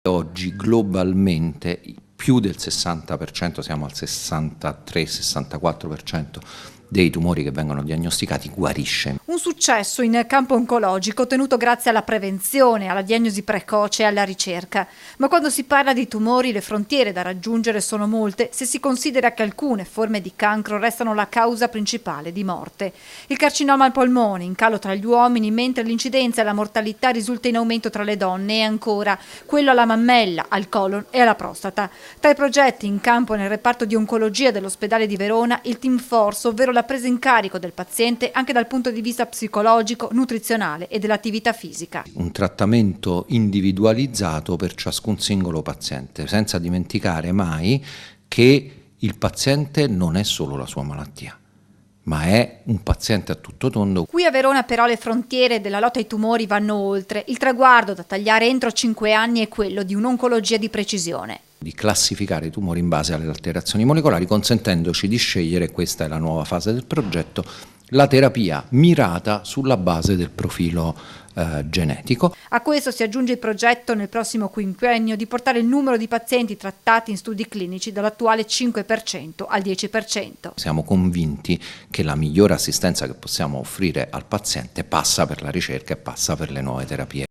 Oggi globalmente più del 60%, siamo al 63-64% dei tumori che vengono diagnosticati guarisce. Un successo in campo oncologico ottenuto grazie alla prevenzione, alla diagnosi precoce e alla ricerca. Ma quando si parla di tumori le frontiere da raggiungere sono molte se si considera che alcune forme di cancro restano la causa principale di morte. Il carcinoma al polmone in calo tra gli uomini, mentre l'incidenza e la mortalità risulta in aumento tra le donne, e ancora quello alla mammella, al colon e alla prostata. Tra i progetti in campo nel reparto di oncologia dell'ospedale di Verona, il Team Force, ovvero la presa in carico del paziente anche dal punto di vista psicologico, nutrizionale e dell'attività fisica. Un trattamento individualizzato per ciascun singolo paziente, senza dimenticare mai che il paziente non è solo la sua malattia, ma è un paziente a tutto tondo. Qui a Verona però le frontiere della lotta ai tumori vanno oltre. Il traguardo da tagliare entro 5 anni è quello di un'oncologia di precisione. Di classificare i tumori in base alle alterazioni molecolari, consentendoci di scegliere, questa è la nuova fase del progetto, la terapia mirata sulla base del profilo genetico. A questo si aggiunge il progetto nel prossimo quinquennio di portare il numero di pazienti trattati in studi clinici dall'attuale 5% al 10%. Siamo convinti che la migliore assistenza che possiamo offrire al paziente passa per la ricerca e passa per le nuove terapie.